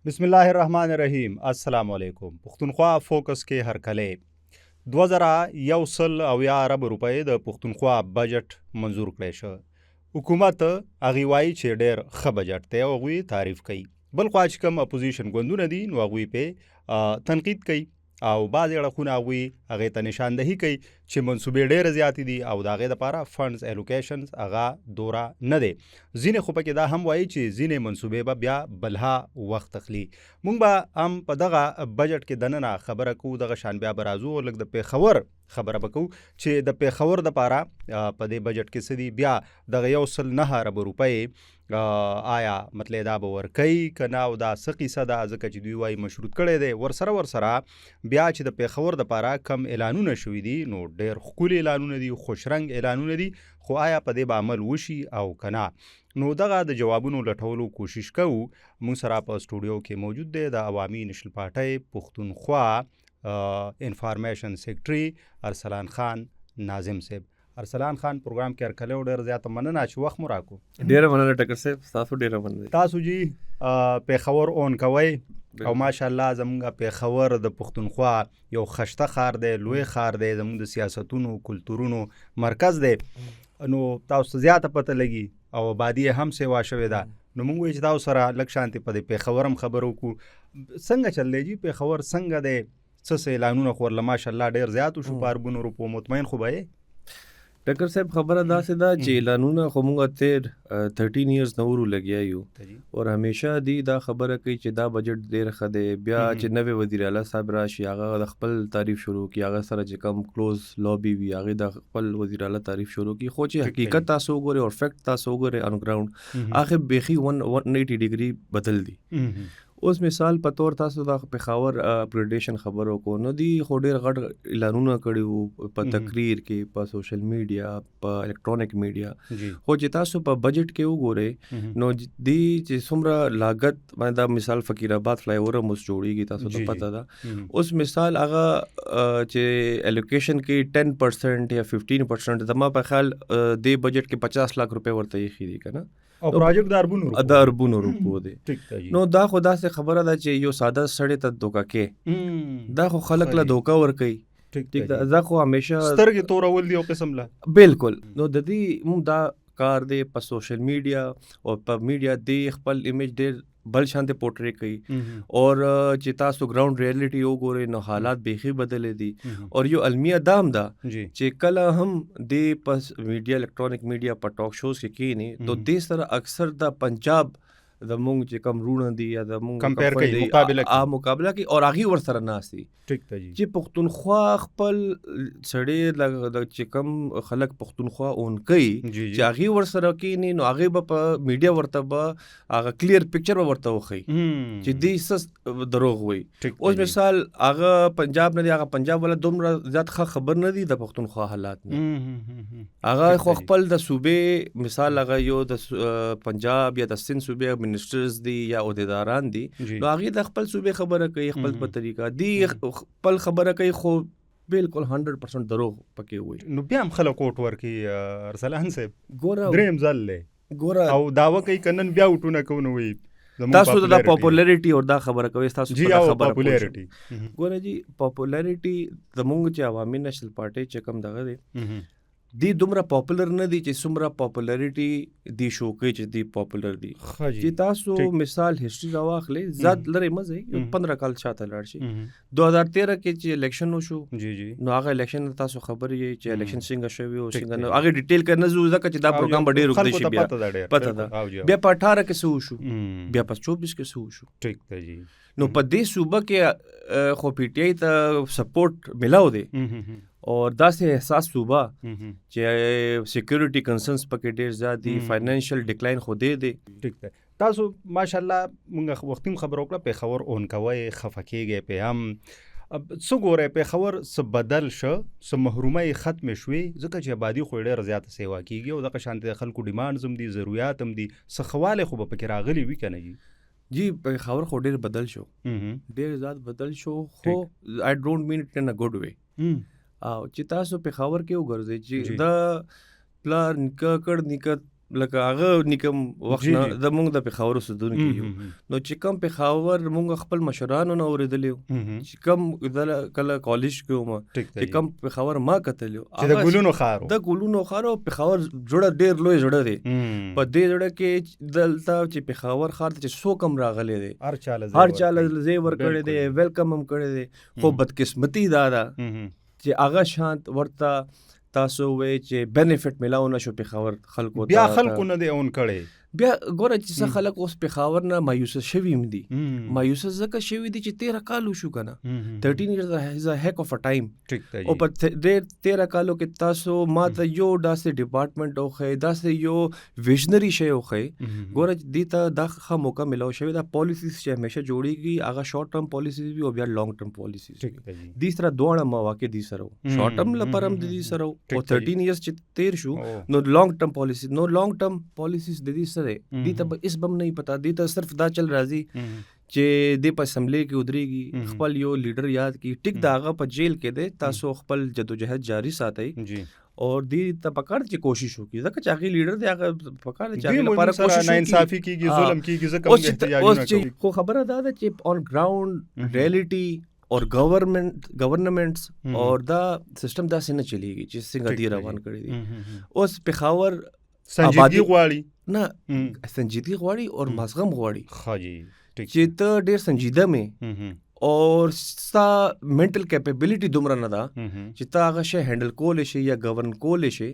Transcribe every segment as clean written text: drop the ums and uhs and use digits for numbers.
بسم الله الرحمن الرحیم. السلام علیکم. پښتونخوا فوکس کې هرکلی 2001 ارب روپۍ د پښتونخوا بجټ منظور کړی شو. حکومت هغې وایي چې ډېر ښه بجټ دی او هغوی تعریف کوي. بل خوا چې کوم اپوزیشن ګوندونه دي نو هغوی پې تنقید کوي او بعضې اړخونه هغوی هغې ته نشاندهي کوي چې منصوبې ډېرې زیاتې دي او د هغې دپاره فنډز الوکیشنز هغه دوره نه دی. ځینې خو پکې دا هم وایي چې ځینې منصوبې به بیا بلها وخت اخلي. موږ به هم په دغه بجټ کې دننه خبره کوو، دغه شان بیا به راځو او لږ د پېښور خبره به کوو چې د پېښور دپاره په دې بجټ کې څه دي. بیا دغه 109 ارب روپۍ آیا مطلب دا به ورکوي که نه، او دا څه قیصه ده ځکه چې دوی وایي مشروط کړی دی. ورسره بیا چې د پېښور دپاره کم اعلانونه شوي دي نو ډېر ښکلي اعلانونه دي، خوشرنګ اعلانونه دي، خو آیا په دې به عمل وشي او که نه؟ نو دغه د جوابونو لټولو کوشش کوو. موږ سره په سټوډیو کې موجود دی د عوامي نشل پارټۍ پښتونخوا انفارمیشن سیکرټري ارسلان خان ناظم صاحب. ارسلان خان، پروګرام کې هرکلی او ډېر زیاته مننه چې وخت مو راکړو. ډېره مننه ټکر صاحب، تاسو ډېره مننه. تاسو جی پېښور اون کوئ او ماشاءالله زموږ پېښور د پښتونخوا یو خشته ښار دی، لوی ښار دی، زموږ د سیاستونو کلتورونو مرکز دی. نو تاسو ته زیاته پته لګي او آبادي هم سیوا شوې ده. نو موږ وایو چې تاسو سره لږ شانتې په دې پېښور هم خبرې وکړو. څنګه چل دی جي پېښور؟ څنګه دی؟ څه اعلانونه خو ورله ماشاءالله ډېر زیات وشو په اربونو روپو. مطمئن خو به یې ټکر صاحب خبره داسې ده چې اعلانونه خو موږ تیر 13 ایئرز نه ورو لګیا یو او همیشه دی دا خبره کوي چې دا بجټ ډېر ښه دی. بیا چې نوې وزیر اعلی صاحب راشي هغه د خپل تعریف شروع کړي، هغه سره چې کم کلوز لابي وي هغې د خپل وزیر اعلی تعریف شروع کړي. خو چې حقیقت تاسو وګورئ او فیکټ تاسو وګورئ آن ګراوند هغه بیخي 180 ډیګري بدل دي. اوس مثال په تور تاسو د پېښور اپګریډیشن خبرو کو نو دی خو ډېر غټ اعلانونه کړي وو په تقریر کې، په سوشل میډیا، په الکترونیک میډیا. خو چې تاسو په بجټ کې وګورئ نو دی چې څومره لاګت باندې دا مثال فقیر آباد فلای اوور هم اوس جوړیږي، تاسو ته پته ده. اوس مثال هغه چې الوکیشن کې 10% یا 15% زما په خیال دی بجټ کې 50 लाख روپۍ ورته یې خېدي که نه، او پروجیکټ د اربونو روپو دی. نو دا خو داسې خبره ده چې یو ساده سړی ته دوکه کې دا خو خلک له دوکه ورکوي. ټیک ده، دا خو همیشه سترګې تورول دي او قسم له بالکل. نو د دې موږ دا کار دی په سوشل میډیا او په میډیا دی خپل ایمیج ډېر بل شانته پورټری کوي اور چې تاسو ګراوند ریالټي وګورئ نو حالات بیخي بدلې دي. اور یو المیه دام ده چې کله هم دی پس میډیا الکترونیک میډیا په ټاک شوز کې کینی نو دې سره اکثر د پنجاب د مونږ چې کم رونه دي یا د مونږ کمپیر کوي، مقابله کوي اور هغې ورسره ناست دي. ټیک ده جی. چې پښتونخوا خپل سړی چې کم خلک پښتونخوا اون کوي چې هغې ورسره کینی نو هغې به په میډیا ورته به هغه کلیر پکچر به ورته وښیي چې دی څه دروغ وایي. اوس مثال هغه پنجاب نه دی، هغه پنجاب والا دومره زیات ښه خبر نه دی د پښتونخوا حالات نه. هغه خو خپل د صوبې مثال هغه یو د پنجاب یا د سند صوبې منسټرز دي یا عہدیداران دي نو هغې د خپل صوبې خبره کوي خپل په طریقه دی خپل خبره کوي، خو بالکل 100% دروغ پکې وایي. نو بیا هم خلک ووټ ورکوي ارسلان صاحب. ګوره درېیم ځل دی او دعوه کوي که نن بیا وټونه کوو نو وایي تاسو د پاپولریټي او دا خبره کوي تاسو جی. او پاپولریټي ګوره جی پاپولریټي زمونږ چې عوامي نشل پارټۍ چې کوم دغه دی دی دومره پاپولر نه دی چې څومره پاپولریټي دی شو کوي چې دی پاپولر دی. چې تاسو مثال هسټري راواخلئ زیات لرې مه ځئ، 15 کال شاته لاړ شئ. 2013 کې چې الیکشن وشو نو هغه الیکشن تاسو خبرې یې چې الیکشن څنګه شوی او څنګه نه، هغې ډیټیل کې نه ځو ځکه چې دا پروګرام به ډېر اوږده شي. بیا پته ده بیا په 18 کې څه وشو، بیا په 24 کې څه وشو. ټیک ده جی. نو په دې صوبه کې خو پی ټی آی ته سپورټ ملاو دی اور داسې احساس صوبه چې سیکورټي کنسرنز پکې ډېر زیات دي، فاینانشل ډکلاین خو دی. ټیک ده. تاسو ماشاءالله مونږ وختي هم خبره وکړه پېښور اون کوئ، خفه کېږئ پې هم څه ګورئ پېښور څه بدل شه، څه محرومۍ ختمې شوې ځکه چې آبادي خو ډېره زیاته سیوا کېږي او دغه شانتې د خلکو ډیمانډز هم دي، ضروریات هم دي، څه ښه والی خو به پکې راغلي وي که نه جي؟ جی پېښور خو ډېر بدل شو، ډېر زیات بدل شو، خو آی ډونټ مین اټ ان ا ګډ وے. او چې تاسو پېښور کې وګرځئ چې د پلار نیکه کړ نیکه لکه هغه نیکم وخت نه زمونږ د پېښور اوسېدونکي یو نو چې کوم پېښور مونږ خپل مشرانو نه اورېدلی وو چې کوم کله کالج کې وم چې کوم پېښور ما کتلی وو چې د ګلونو ښار د ګلونو ښار او پېښور زړه ډېر لوی زړه دی په دې زړه کې دلته چې پېښور ښار ته چې څوک هم راغلی دی هر چا له ځای ورکړی دی ویلکم هم کړی دی خو بدقسمتي دا ده چې هغه شانت ورته تاسو وایي چې بینیفټ میلاو نه شو پېښور خلکو ته بیا خلکو نه دی اون کړی بیا ګوره چې څه خلک اوس پېښور نه مایوسه شوي هم دي مایوسه ځکه شوي دي چې 13 کال وشو که نه 13 years is a heck of a time او په 13 کالو کې تاسو ما ته یو داسې ډپارټمنټ وښیي داسې یو ویژنري شی وښیي ګوره دې ته دا ښه موقع میلاو شوې ده پالیسیز چې همیشه جوړېږي هغه شارټ ټرم پالیسیز وي او بیا لانګ ټرم پالیسیز وي دې سره دواړه مواقع دې سره وو شارټ ټرم لپاره هم دې سره وو او 13 years چې تیر شو نو لانګ ټرم پالیسیز دې سره دی ته به اس بم نه پتا دی ته صرف دا چل راځي چې د په اسمبلی کې ودرېږي خپل یو لیډر یاد کی ټیک دا هغه په جیل کې دی تاسو خپل جدوجہد جاری ساتئ اور دی ته پکړ چې کوشش وکړي ځکه چې هغه لیډر دی هغه پکړ چې هغه لپاره کوشش نه انصافي کیږي ظلم کیږي ځکه موږ احتجاجونه کوو خو خبره دا ده چې اون ګراوند ریالټي اور گورنمنٹس اور دا سسٹم دا سے نه چلیږي چې څنګه دی روان کړی دی اوس پېښور سنجیدګي غواړي نه سنجیدګي غواړي اور مزغم غواړي ها جی چې ته ډېر سنجیده مې اور ستا منټل کیپیبلیټي دومره نه ده چې ته هغه شی هینډل کولی شي یا ګورن کولی شي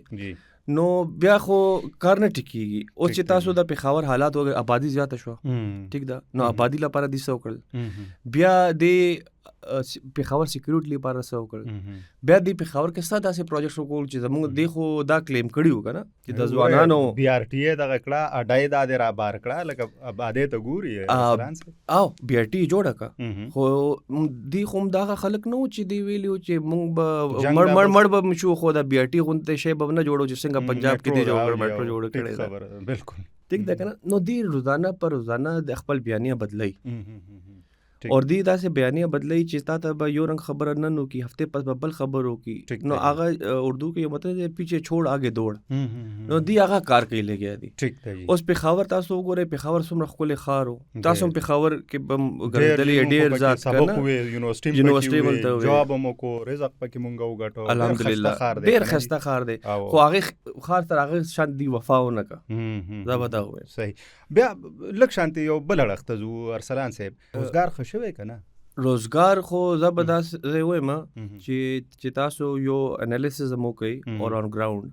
نو بیا خو کار نه ټیکېږي اوس چې تاسو د پېښور حالات وګورئ آبادي زیاته شوه ټیک ده نو آبادي لپاره دې څه وکړل بیا د پېښور سیکیورټي لپاره څه وکړل بیا دې پېښور کې څه داسې پروجیکټ وکړل چې زموږ دې خو دا کلیم کړي وو که نه چې د ځوانانو بي آر ټي یې دغه کړه اډای دا دې رابار کړه لکه آبادۍ ته ګوري او بي آر ټي جوړه کړه خو دې خو همدغه خلک نه وو چې دې ویلي وو چې موږ به مړ به شو خو د بي آر ټي غوندې شی به نه جوړو چې څنګه پنجاب کې دې میټرو جوړ کړی ده بالکل ټیک ده که نه نو دې روزانه پر روزانه د خپل بیانیه بدلوي اور دی دا سے بیانیه بدلئی چې تا ته به یو رنګ خبره نن وکړي هفته پس به بل خبر وکړي نو هغه اردو کې یو مطلب دی پیچھے چھوڑ آگے دوڑ نو دی هغه کار کوي لګیا دی اوس پېښور تاسو وګورئ پېښور څومره ښکلی ښار و تاسو هم پېښور کې به ګرځېدلي ډېر ذات سبق وې یونیورسټي ملته جواب مو کو رزق پکې مونږ وګټو الحمدلله ډېر ښایسته ښار دی خو هغې ښار سره هغې شان دی وفا ونه کړه زه به دا ووایم صحیح بیا لږ شانتې یو بل اړخ ته ځو ارسلان صاحب روزګار ښه شوی که نه روزګار خو زه به داسې وایم چې تاسو یو انالیسز هم وکئ اور آن ګراوند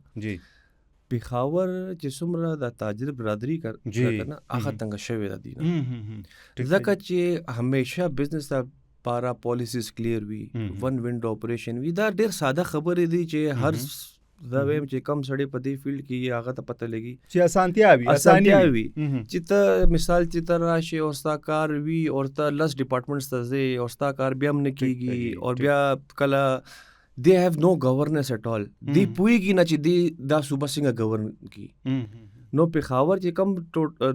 پېښور چې څومره د تاجر برادري که نه هغه تنګه شوې ده دی نه ځکه چې همیشه بزنس لپاره پالیسیز کلیر وي ون وینډو اپریشن وي دا ډېر ساده خبرې دي چې هر زه وایم چې کم سړی په دې فیلډ کې هغه ته پته لګي چې اسانتیا وي چې ته مثال چې ته راشې او ستا کار وي او ته 10 ډپارټمنټس ته ځې او ستا کار بیا هم نه کېږي او بیا کله they have no governance at all دی پوهېږي نه چې دی دا صوبه څنګه ګورن کړي نو پېښور چې کم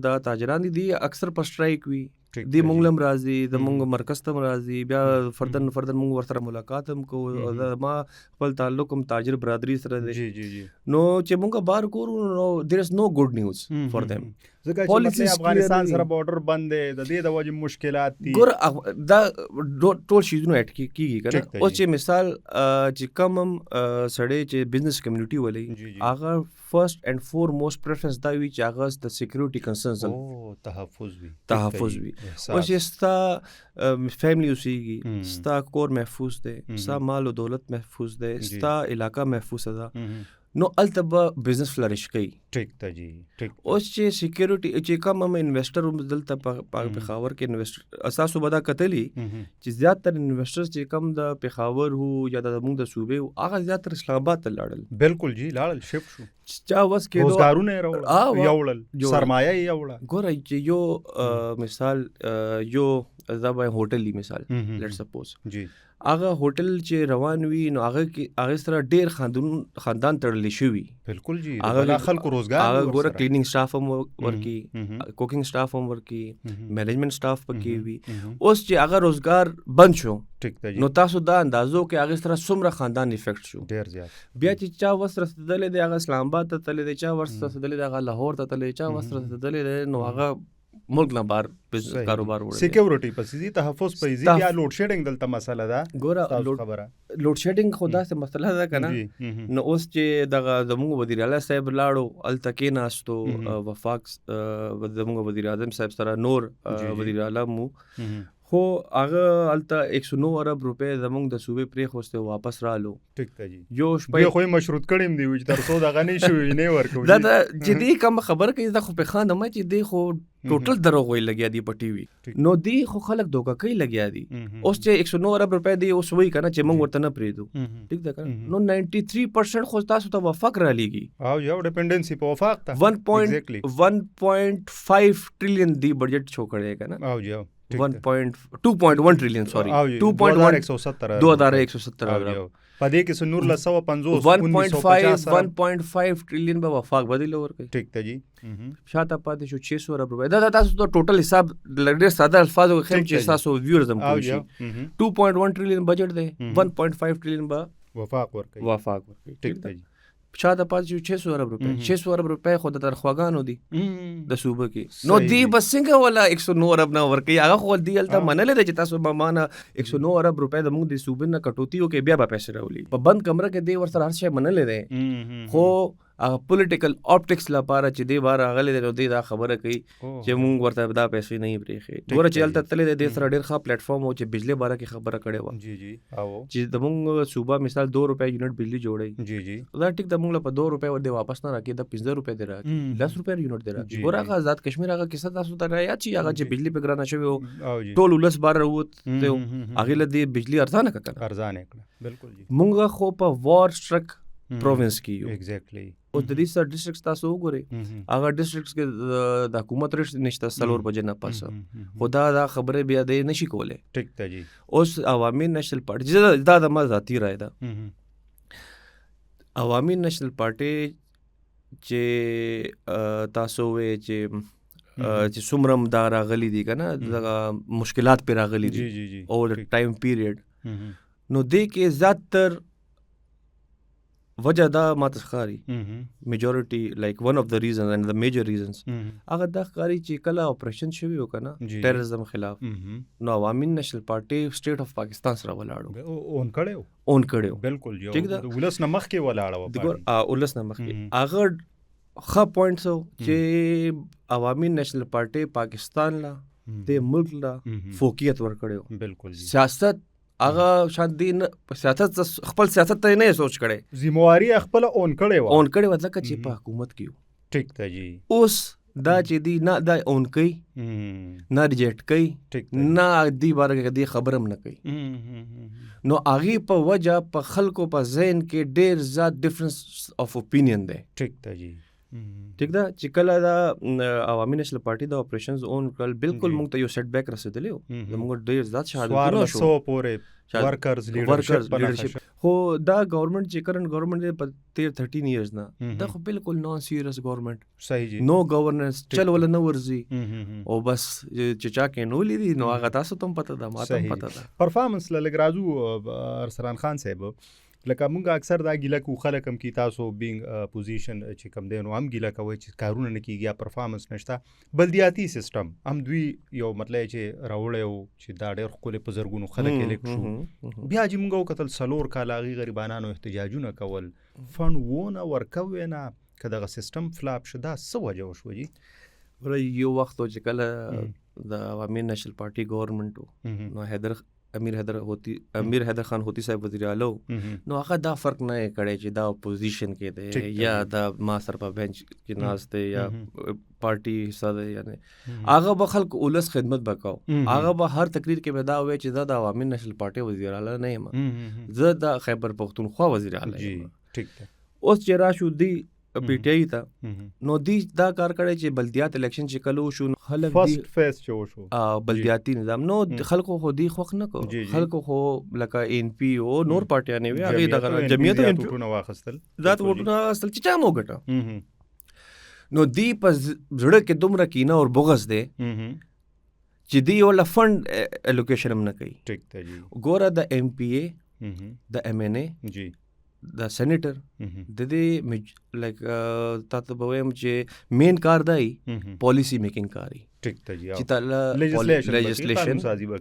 دا تاجران دي اکثر په سټرایک وي دی مونږ لم راځي د مونږ مرکز ته راځي بیا فردن مونږ ورسره ملاقات هم کوو ما خپل تعلق هم تاجر برادري سره دی نو چې مونږ بار کوو نو there is no good news for them ځکه چې افغانستان سره بارډر بند دی د دې د وجې مشکلات دي ګوره دا ټول شیزونه اټ کېږي که نه اوس چې مثال چې کم هم سړی چې بزنس کمیونټي ولي هغه فرسٹ اینڈ فور موسٹ پریفرنس دا وي چې هغه د سیکیورټي کنسرنز تحفظ وي اوس چې ستا فیملی اوسېږي ستا کور محفوظ دی ستا مال و دولت محفوظ دی ستا علاقه محفوظ ده نو هلته به بزنس فلرش کوي اوس چې سیکیورټي چې کم هم انویسټر دلته په پېښور کې انویسټر ستاسو به دا کتلي چې زیاتره انویسټرز چې کم د پېښور وو یا د زموږ د صوبې وو هغه زیاتره اسلام آباد ته لاړل بالکل جی لاړل شفټ شو چا وس کې روزګارونه یې راوړل سرمایه یې یوړه ګوره چې یو مثال یو دا به هوټل دی مثال لیټس سپوز جی هغه هوټل چې روان وي نو هغه سره ډېر خاندان تړلی شوي بالکل جی هغه خلکو روزګار هغه ګوره کلینینګ سټاف هم ورکي کوکینګ سټاف هم ورکي مینجمنټ سټاف پکې وي اوس چې هغه روزګار بند شو ټیک ده جی نو تاسو دا اندازو کې هغه سره څومره خاندان افیکټ شو ډیر زیات بیا چې چا وس رسیدلې دی هغه اسلام آباد ته تللی دی چا ورس رسیدلې دی هغه لاهور ته تللی چا وس رسیدلې دی نو هغه ملک نه بار بزنس کاروبار وړي سکیورټي پسې تحفظ پېږي یا لوډ شیډینګ دلته مسله ده ګوره خبره لوډ شیډینګ خدا سے مسله ده کنه نو اوس چې دغه زموږ وزیر اعلی صاحب لاړو الته کې ناستو وفاق زموږ وزیر اعظم صاحب سره نور وزیر اعلی مو خو هغه الته 109 ارب روپے زموږ د صوبې پرې خوسته واپس رالو ټیک ده جی یو شپه خو مشروط کړم دی چې تر څو دغه نه شوی نه ورکو دا جدي کوم خبر کوي دا خو په خان ما چې دی خو ټوټل دروغ وی لګیا دی په ټي وي نو دی خو خلک دوکا کوي لګیا دی اوس چې 109 ارب روپے دی اوس وی کنه چې موږ ورته نه پریدو ټیک ده کنه نو 93% خو تاسو ته وفاق را لګي او یو ډیپندنسي په وفاق ته 1.5 ټریلیون دی بجٹ شو کړي کنه او یو 2.1 ټریلیون سوري 2170 پدې کې سنور ل 150 1.5 ټریلیون به وفاق بدل ورکړي ټیک ته جی شاته پاتې شو 600 ارب روپے دا تاسو ته ټوټل حساب لګډر ساده الفاظو کې خم چې تاسو ویورز هم کوي 2.1 ټریلیون بجٹ دی 1.5 ټریلیون به وفاق ورکړي ټیک ته جی شاته پاتې شو 600 ارب روپے 600 ارب روپے خو د ترخواګانو دي د صوبه کې نو دی بس څنګه ولا 109 ارب نه ورکي هغه خو دی الته منل دي چې تاسو به معنا 109 ارب روپے د موږ د صوبې نه کټوتی او کې بیا به پیسې راولي په بند کمره کې دی ورسره هر شی منل دي خو پولیټیکل اپټکس لپاره چې دی بار غلې نو دی دا خبره کوي چې موږ ورته دا پیسې نه پریخي ګوره چې الته تللی دی سره ډېر ښه پلیټ فارم او چې بجلی باره کې خبره کړې وه جی جی او چې د موږ صوبه مثال 2 روپے یونټ بجلی جوړی جی جی دا ټیک د موږ له په 2 روپے ور دی واپس نه راکې د 15 روپے دی راکې 10 روپے یونټ دی راکې ګوره هغه آزاد کشمیر هغه کیسه تاسو ته رایا چې هغه چې بجلی په ګرانه شوی او ټول ولس بار وروت ته هغه له دی بجلی ارزانه کړه بالکل جی موږ خو په وار سټرک پروینس کې یو ایگزیکټلی او د دې سره ډیسټریکټس تاسو وګورئ هغه ډیسټریکټس کې د حکومت رښت نشته سلور بجې نه پاسه خدا دا خبره بیا دی نشي کولای ټیک ته جی اوس عوامي نېشنل پارټي دا د ما ذاتی رائے ده عوامي نېشنل پارټي چې تاسو وې چې څومره دا راغلي دي کنه د مشکلات پر راغلي دي او د ټایم پیریډ نو دې کې زیاتر وجہ دا ماته ښکاري میجورټي لایک ون اف د ریزنز اینڈ د میجر ریزنز هغه دا ښکاري چې کله اپریشن شوی و کنه ټیرریزم خلاف نو عوامي نېشنل پارټي سټیټ اف پاکستان سره ولاړو اون کړو بالکل یو ولس نه مخ کې ولاړو ولس نه مخ کې هغه ښه پوینټ سو چې عوامي نېشنل پارټي پاکستان لا د ملک لا فوقیت ورکړو بالکل سیاست هغه شان دین سیاست خپل سیاست ته نه سوچ کړي ذمہواری خپل اون کړي ځکه چې په حکومت کې ټیک ته جی اوس دا چې دی نه دا اون کوي نه ریجیکټ کوي نه دی باره کې دی خبرم نه کوي نو هغه په وجه په خلکو په ذهن کې ډېر زیات ډیفرنس اف اپینین دی ټیک ته جی ټیک ده چې کله دا عوامي نېشنل پارټي د اپریشنز اون کړل بالکل موږ ته یو سیټ بیک رسیدلی و موږ ډېر زیات شهادتونه شو ورکرز لیډرشپ خو دا گورنمنٹ چې کرنٹ گورنمنٹ دی په 13 ایئرز نه دا خو بالکل نان سیریس گورنمنٹ صحیح جی نو گورننس چل ولا نه ورزي او بس چې چا کې نو لیدي نو هغه تاسو ته پته ده ماته پته ده پرفارمنس لګرازو ارسلان خان صاحب لکه موږ اکثر دا ګیله کو خلک هم کې تاسو بینګ پوزیشن چې کم دی نو هم ګیله کوي چې کارونه نه کیږي یا پرفارمنس نشته بلدیاتي سیستم هم دوی یو مطلب چې راوړی و چې دا ډېر ښکلی په زرګونو خلک یې لیک شو بیا چې موږ وکتل 4 کاله هغې غریبانانو احتجاجونه کول فنډ ونه ورکوی نه که دغه سیستم فلاپ شو دا څه وجه وشوه جي یو وخت و چې کله د عوامي نېشنل پارټي ګورنمنټ و نو امیر حیدر خان هوتی صاحب وزیر اعلی نو هغه دا فرق نه کړی چې دا اپوزیشن کې دی یا دا ما سر په بینچ کې ناست دی یا پارټي حصہ دی یعنی هغه به خلکو اولس خدمت وکاو هغه به هر تقریر کې به دا وایي چې دا د عوامي نېشنل پارټي وزیر اعلی نه یم زه د خیبر پختونخوا وزیر اعلی یم اوس چې راشو دی پی ټی آی ته نو دی دا کار کړی چې بلدیات الیکشن چې کلو شو خلک فرست فیس شو بلدیاتي نظام نو خلکو خو دی خوښ نه کو خلکو خو لکه ان پی او نور پارټیانې وي هغه دغه جمعیت ووټونه واخیستل ذات ووټونه واخیستل چې چا مو ګټه نو دی په زړه کې دومره کینه او بغض دی چې دی ولا فند الوکیشن هم نه کوي. ټیک ته جی. ګوره د MPA د MNA جی د سېنیټر د دې لایک تا ته به وایم چې مین کار دی پالیسی میکینګ کاری. ټیک ته جی. چې تا لیجسلیشن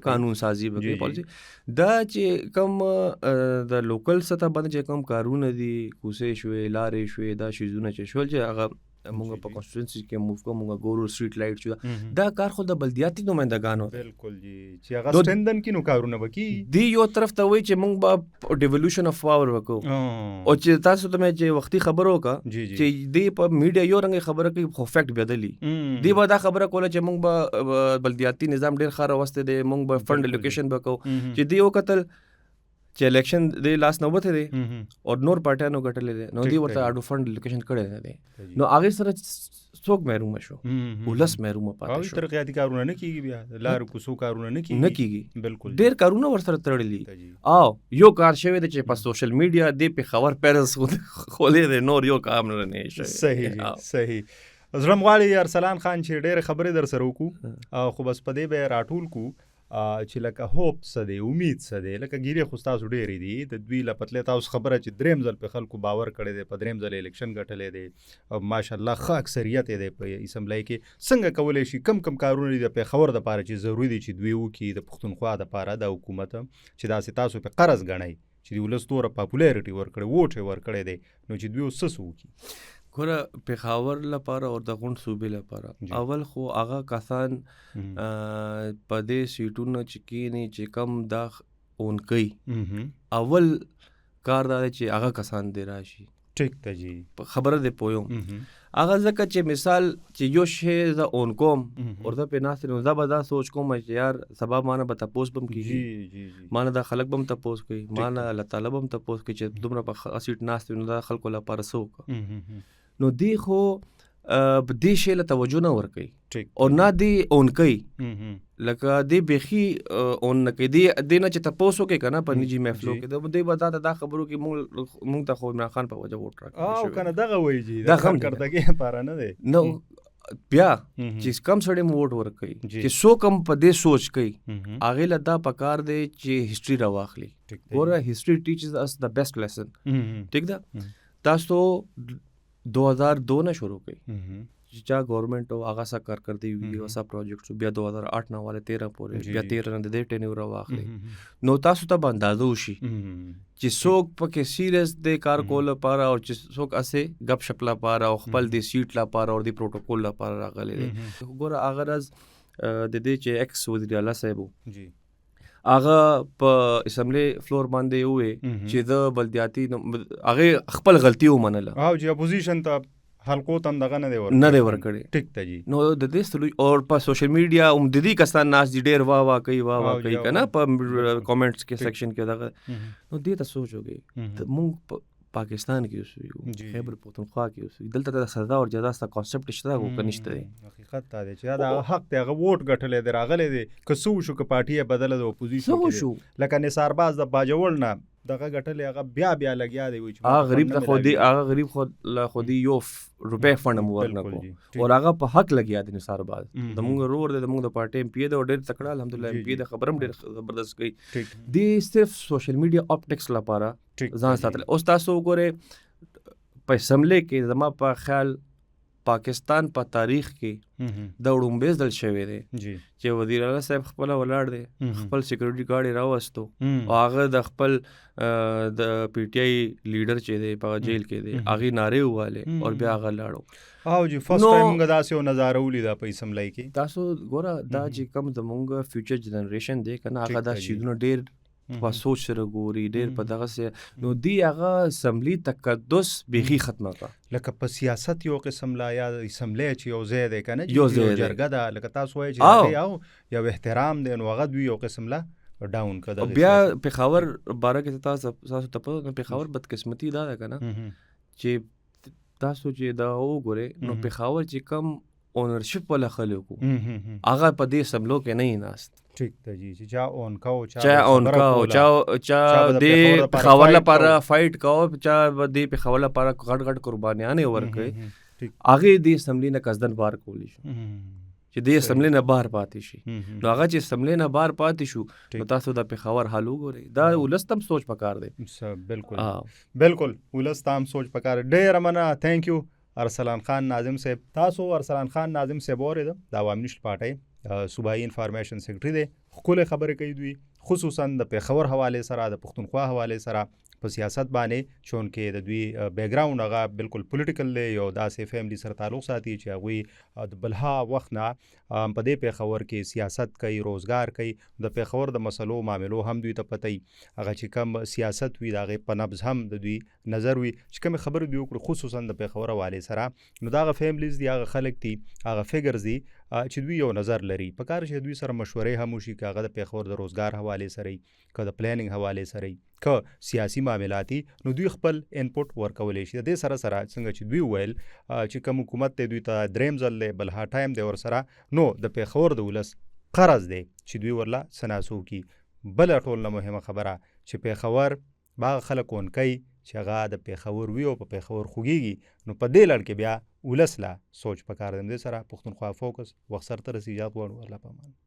قانون سازي وکړي پالیسی دا چې کوم د لوکل سطح باندې چې کوم کارونه دي کوڅې شوې لارې شوې دا شیزونه چې شول چې هغه مونږ په کانسټیټوئنسي کې موو کوو مونږ ګورو سټریټ لایټ شو دا کار خو د بلدیاتي نمائندګانو دی. بالکل جی چې هغه ستندن کې نو کارونه وکي دی یو طرف ته وای چې مونږ به ډیولوشن اف پاور وکړو او چې تاسو ته مې چې وختي خبرو کا چې دی په میډیا یو رنګ خبره کوي خو فیکټ بدلی دی به دا خبره کوله چې مونږ به بلدیاتي نظام ډیر خاره واسطه دی مونږ به فند الوکیشن وکړو چې دی یو قتل چې الیکشن د لاس نوبته دی او نور پارټیانو ګټلې دي نو دی ورته اډو فند الوکیشن کړی نه دی نو هغه سره څوک محروم شو ولس محروم پاتې شو. ترقیاتي کارونه نه کیږي بیا لار کوڅو کارونه نه کیږي بالکل ډیر کارونه ورسره تړلي او یو کار شوی دی چې په سوشل میډیا دی په خبر پیرس خولې دی نور یو کار نه شي. صحیح زړم غواړي ارسلان خان چې ډېر خبرې در سره وکړو خو بس په دې به راټول کو چې لکه هوپ څه دی امید څه دی لکه ګیرې خو ستاسو ډېرې دي د دوی له پتلې تاسو خبره چې درېم ځل په خلکو باور کړی دی په درېم ځل الیکشن ګټلی دی او ماشاءالله ښه اکثریت یې دی په اسمبلی کې څنګه کولی شي کم کارونه دي د پېښور دپاره چې ضروري دي چې دوی وکړي د پښتونخوا دپاره د حکومت چې داسې تاسو په قرض ګڼئ چې د ولس توره پاپولیرټي ورکړی ووټ یې ورکړی دی نو چې دوی اوس څه وکړي. ګوره پېښور لپاره او د غونډ صوبې لپاره اول خو هغه کسان په دې سیټونو چې کینی چې کم دا اون کوي اول کار دا چې هغه کسان دی راشي. ټیک ته جی خبره دی پویم هغه ځکه چې مثال چې یو شی زه اون کوم ورته په ناس نو زه به دا سوچ کوم چې یار سبا مانه به تپوس بم کیږي مانه دا خلک بم تپوس کوي مانه الله تعالی بم تپوس کوي چې دومره په سیټ ناس نو دا خلکو لپاره سوک نو دی خو دې شی له توجه نه ورکوي او نه دی اون کوي لکه دی بیخي اون نه کوي دی نه چې تپوس وکړي که نه په نجي محفلو کې دی به دا خبرو کې مونږ ته خو عمران خان په وجه ووټ راکړی او که نه دغه وایي جي دا کارکردګۍ لپاره نه دی نو بیا چې کم سړی مو ووټ ورکوي چې څوک هم په دې سوچ کوي هغې له دا پکار دی چې هسټري راواخلي. ګوره هسټري ټیچز اس د بیسټ لیسن ټیک ده تاسو 2002 نه شروع کړي چې چا گورنمنٹ او هغه سره کارکردګي وي او سا پروجیکټ بیا 2008 نه والے 13 پورې بیا 13 نه د دې ټینیور واخلي نو تاسو ته اندازه وشي چې څوک پکې سیریس د کار کول لپاره او چې څوک اسه غپ شپ لپاره او خپل د سیټ لپاره او د پروتوکول لپاره راغلي دي. ګوره اگر از د دې چې ایکس وزیر اعلی صاحب جی هغه په اسمبلی فلور باندې وې چې د بلدیاتي هغه خپل غلطي ومنله او چې اپوزیشن ته حلقو تم دغه نه دی ورکړي. ټیک ته جی نو د دې سلو او په سوشل میډیا د دې کسان ناس دي ډېر وا کوي کنه په کمنټس کې سیکشن کې دغه نو دې ته سوچ وګي موږ پاکستان کې اوسو خیبر پختونخوا کې اوسو دلته د سزا او جزا ست کانسپټ شته او کنيشته دی. حقیقت دا دی چې دا حق دی هغه ووټ ګټلې دی راغلی دی که څه وشو که پارټي بدله د اپوزیشن کې لکه نثار باز د باجوړ نه دغه ګټلې هغه بیا لګیا دی وي چې غریب ته خودي هغه غریب خودي یو روپې فند مو ورنکو او هغه په حق لګیا دی نثار باز د مونږ رور د مونږ د پارټي ایم پی د ډېر تکړه الحمدلله ایم پی د خبرم ډېر زبردست کوي دی صرف سوشل میډیا اپټکس لپاره ځان ساتل. اوس تاسو وګورئ په اسمبلی کې زما په خیال پاکستان په تاریخ کې د وړومبې ځل شوی دی چې وزیر اعلی صاحب خپل ولاړ دی خپل سیکورټي ګارډ یې راوستو او هغه د خپل د پی ټی آی لیډر چې دی په جیل کې دی هغې نارې ووالې او بیا هغه لاړو او جی فرست ټایم موږ داسې یو نظاره ولیده په اسمبلی کې. تاسو ګوره دا چې کوم زموږ فیوچر جنریشن دی که نه هغه دا شیزونه ډېر په سوچ سره ګوري ډېر په دغه سره نو دی هغه اسمبلی تقدس بیخي ختمه کړه لکه په سیاست یو قسم لا یا اسمبلی چې یو ځای دی که نه یو جرګه ده لکه تاسو وایئ چې او یو احترام دی نو هغه دوی یو قسم لا ډاون کړه. بیا پېښور باره کې تاسو ته پته پېښور بدقسمتي دا ده که نه چې تاسو چې دا وګورئ نو پېښور چې کم اونرشپ والا خلکو هغه په دې اسمبلو کې نه ناست. ټیک ته جی چې چا اون کاو چا دې پېښور لپاره فایټ کاو چا دې پېښور لپاره غټ قربانیانې ورکړي هغې دې اسمبلي نه قصدن بار کولی شو چې د اسمبلی نه بهر پاتې شي. هم هم. نو هغه چې اسمبلی نه بهر پاتې شو ټیک. نو تاسو د پېښور حال وګورئ. دا ولس ته هم سوچ پکار دی. بالکل آه. بالکل ولس ته هم سوچ پکار. ډېره مننه. تھینک یو ارسلان خان ناظم صاحب. تاسو ارسلان خان ناظم صاحب اورېده د عوامي نیشنل پارټۍ صوبایي انفارمیشن سیکرټري دی. ښکلې خبرې کوي دوی، خصوصا د پېښور حوالې سره د پښتونخوا حوالې سره په سیاست باندې چونکې د دوی بیک ګراوند هغه بالکل پولیټیکل دی، یو داسې فیملی سره تعلق ساتي چې هغوی د بلها وخت نه په دې پېښور کې سیاست کوي، روزګار کوي. د پېښور د مسلو معاملو هم دوی ته پته وي. هغه چې کم سیاست وي د هغې په نبض هم د دوی نظر وي. چې کومې خبرې دوی وکړي خصوصا د پېښور حوالې سره، نو دا هغه فیملیز دي، هغه خلک دي، هغه فیګرز دي چې دوی یو نظر لري. په کار چې دوی سره مشورې هم وشي، که هغه د پېښور د روزګار حوالې سره وي، که د پلانینګ حوالې سره وي، که سیاسي معاملاتي، نو دوی خپل انپوټ ورکولی شي. د دې سره سره څنګه چې دوی ویل چې کوم حکومت دی دوی ته دریم ځل دی، بلها ټایم دی ورسره، نو د پېښور د ولس قرض دی چې دوی ورله سناسو کی. بله ټول نه مهمه خبره چې پېښور باغ خلک ونکوي چې هغه د پېښور وي او په پېښور خوږیږي، نو په دې لړ کې بیا ولس لا سوچ پکار دی. د دې سره پښتونخوا فوکس وخت سرته رسي. ایجاد غواړو. الله پامان.